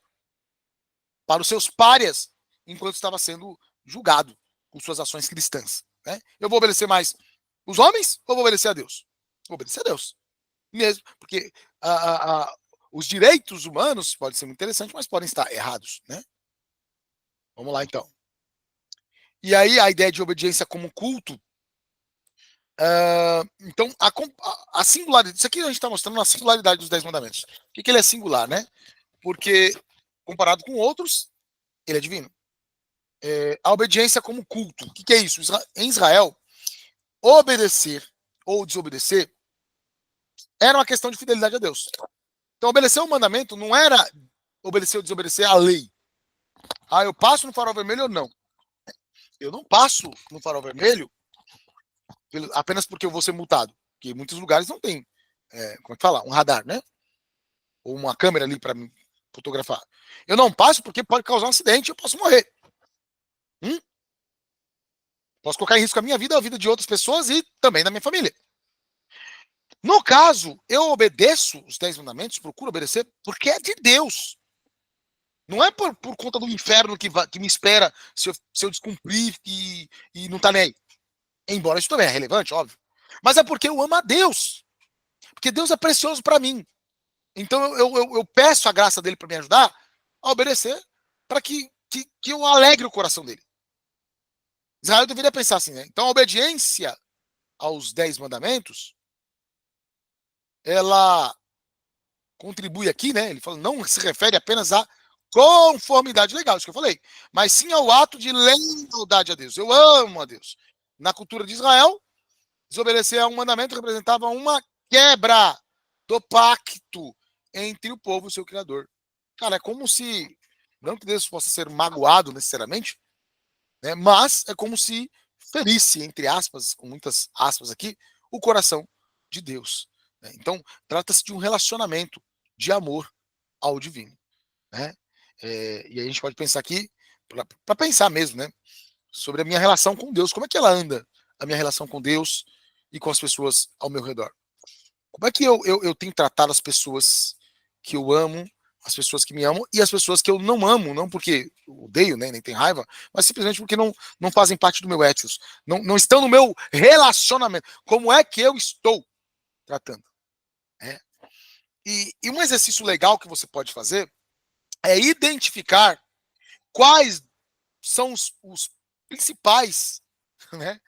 para os seus párias enquanto estava sendo julgado com suas ações cristãs. Né? Eu vou obedecer mais os homens ou vou obedecer a Deus? Vou obedecer a Deus. Mesmo, porque os direitos humanos podem ser muito interessantes, mas podem estar errados. Né? Vamos lá, então. E aí, a ideia de obediência como culto. Então, a singularidade. Isso aqui a gente está mostrando a singularidade dos 10 mandamentos. Por que ele é singular, né? Porque, comparado com outros, ele é divino. A obediência como culto. O que é isso? Em Israel, obedecer ou desobedecer era uma questão de fidelidade a Deus. Então, obedecer o mandamento não era obedecer ou desobedecer a lei. Eu passo no farol vermelho ou não? Eu não passo no farol vermelho apenas porque eu vou ser multado. Porque em muitos lugares não tem, como é que fala? Um radar, né? Ou uma câmera ali para me fotografar. Eu não passo porque pode causar um acidente e eu posso morrer. Posso colocar em risco a minha vida, a vida de outras pessoas e também da minha família. No caso, eu obedeço os 10 mandamentos, procuro obedecer, porque é de Deus. Não é por conta do inferno que me espera se eu descumprir e não tá nem aí. Embora isso também é relevante, óbvio. Mas é porque eu amo a Deus. Porque Deus é precioso para mim. Então eu peço a graça dele para me ajudar a obedecer para que eu alegre o coração dele. Israel deveria pensar assim, né? Então a obediência aos 10 mandamentos ela contribui aqui, né? Ele fala, não se refere apenas à conformidade legal, isso que eu falei, mas sim ao ato de lealdade a Deus. Eu amo a Deus. Na cultura de Israel, desobedecer a um mandamento representava uma quebra do pacto entre o povo e o seu Criador. Cara, é como se, não que Deus possa ser magoado necessariamente, né, mas é como se ferisse, entre aspas, com muitas aspas aqui, o coração de Deus. Né? Então, trata-se de um relacionamento de amor ao divino. Né? E aí a gente pode pensar aqui, para pensar mesmo, né, sobre a minha relação com Deus. Como é que ela anda, a minha relação com Deus e com as pessoas ao meu redor? Como é que eu tenho tratado as pessoas que eu amo, as pessoas que me amam e as pessoas que eu não amo, não porque eu odeio, né, nem tenho raiva, mas simplesmente porque não fazem parte do meu ethos, não estão no meu relacionamento. Como é que eu estou tratando? É. E um exercício legal que você pode fazer é identificar quais são os principais, né,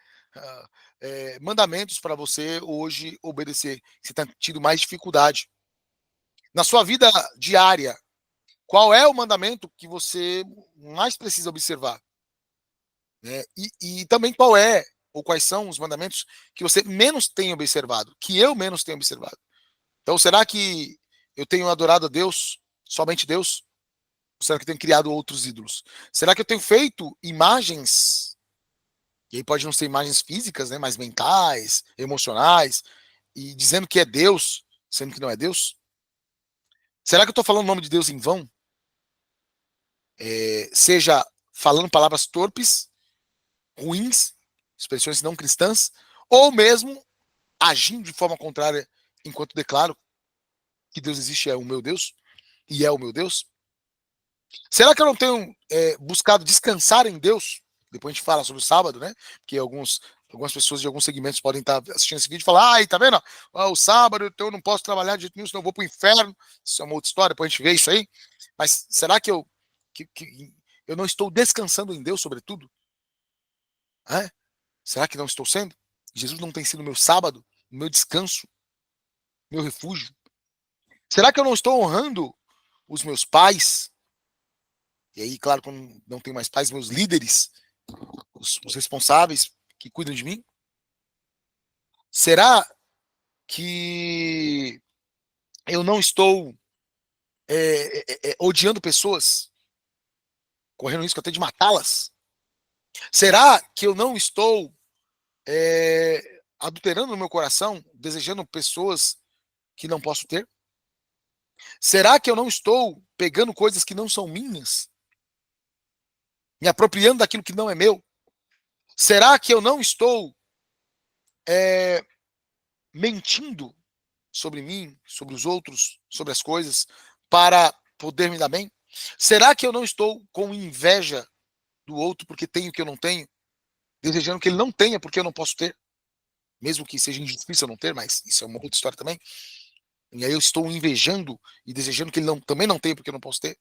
mandamentos para você hoje obedecer. Você está tendo mais dificuldade. Na sua vida diária, qual é o mandamento que você mais precisa observar? Né? E também qual é, ou quais são os mandamentos que você menos tem observado, que eu menos tenho observado. Então, será que eu tenho adorado a Deus, somente Deus? Ou será que eu tenho criado outros ídolos? Será que eu tenho feito imagens, e aí pode não ser imagens físicas, né, mas mentais, emocionais, e dizendo que é Deus, sendo que não é Deus? Será que eu estou falando o nome de Deus em vão? Seja falando palavras torpes, ruins, expressões não cristãs, ou mesmo agindo de forma contrária enquanto declaro que Deus existe, é o meu Deus, e é o meu Deus? Será que eu não tenho buscado descansar em Deus? Depois a gente fala sobre o sábado, né? Porque algumas pessoas de alguns segmentos podem estar assistindo esse vídeo e falar: ai, tá vendo? O sábado eu não posso trabalhar de jeito nenhum, senão eu vou pro inferno. Isso é uma outra história, depois a gente vê isso aí. Mas será que eu não estou descansando em Deus, sobretudo? É? Será que não estou sendo? Jesus não tem sido meu sábado, meu descanso, meu refúgio? Será que eu não estou honrando os meus pais? E aí, claro, quando não tenho mais pais, meus líderes, os responsáveis que cuidam de mim? Será que eu não estou odiando pessoas, correndo risco até de matá-las? Será que eu não estou adulterando no meu coração, desejando pessoas que não posso ter? Será que eu não estou pegando coisas que não são minhas, me apropriando daquilo que não é meu? Será que eu não estou mentindo sobre mim, sobre os outros, sobre as coisas, para poder me dar bem? Será que eu não estou com inveja do outro porque tenho o que eu não tenho, desejando que ele não tenha porque eu não posso ter? Mesmo que seja injustiça eu não ter, mas isso é uma outra história também. E aí eu estou invejando e desejando que ele também não tenha porque eu não posso ter?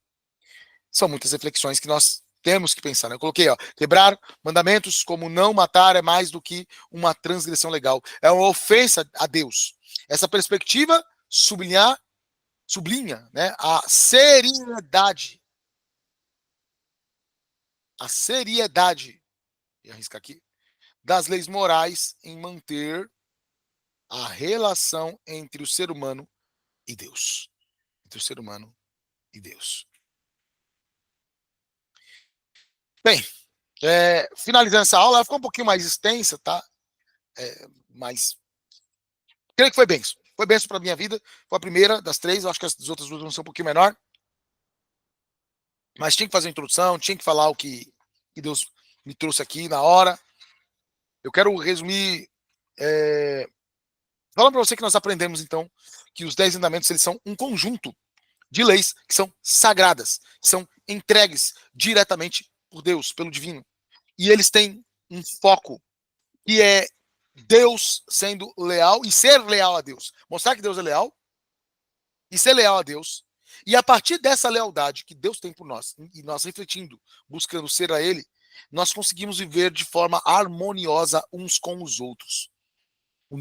São muitas reflexões que nós temos que pensar. Né? Eu coloquei, ó, quebrar mandamentos como não matar é mais do que uma transgressão legal. É uma ofensa a Deus. Essa perspectiva sublinha, né, a seriedade, e arriscar aqui, das leis morais em manter a relação entre o ser humano e Deus. Entre o ser humano e Deus. Bem, finalizando essa aula, ela ficou um pouquinho mais extensa, tá? Mas creio que foi benção. Foi benção para minha vida. Foi a primeira das três. Eu acho que as outras duas vão ser um pouquinho menor. Mas tinha que fazer a introdução, tinha que falar o que Deus me trouxe aqui na hora. Eu quero resumir falando para você que nós aprendemos, então, que os 10 mandamentos eles são um conjunto de leis que são sagradas, que são entregues diretamente por Deus, pelo divino. E eles têm um foco que é Deus sendo leal e ser leal a Deus. Mostrar que Deus é leal e ser leal a Deus. E a partir dessa lealdade que Deus tem por nós, e nós refletindo, buscando ser a Ele, nós conseguimos viver de forma harmoniosa uns com os outros. O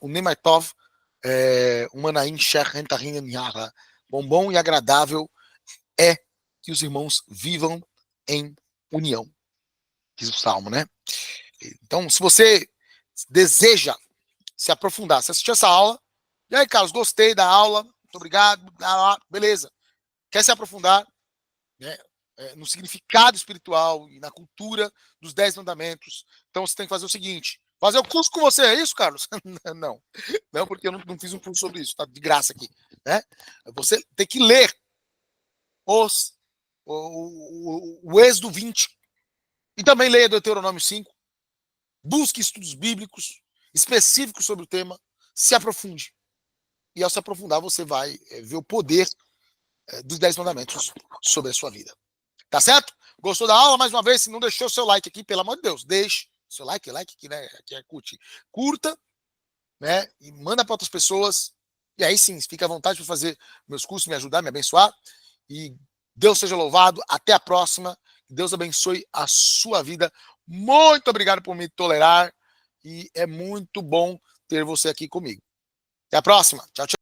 Nematov, o Manaim Shech Rentahin Nyara, bom e agradável é que os irmãos vivam em união. Diz o Salmo, né? Então, se você deseja se aprofundar, se assistir essa aula, e aí, Carlos, gostei da aula, muito obrigado, beleza. Quer se aprofundar, né, no significado espiritual e na cultura dos 10 mandamentos, então você tem que fazer o seguinte: fazer o curso com você, é isso, Carlos? Não, não, porque eu não fiz um curso sobre isso, tá de graça aqui, né? Você tem que ler o Êxodo 20 e também leia Deuteronômio 5, busque estudos bíblicos específicos sobre o tema, se aprofunde. E ao se aprofundar, você vai ver o poder dos 10 mandamentos sobre a sua vida. Tá certo? Gostou da aula? Mais uma vez, se não deixou seu like aqui, pelo amor de Deus, deixe seu like aqui, né? Aqui é curta, né? E manda para outras pessoas. E aí sim, fica à vontade para fazer meus cursos, me ajudar, me abençoar. E Deus seja louvado. Até a próxima. Deus abençoe a sua vida. Muito obrigado por me tolerar. E é muito bom ter você aqui comigo. Até a próxima. Tchau, tchau.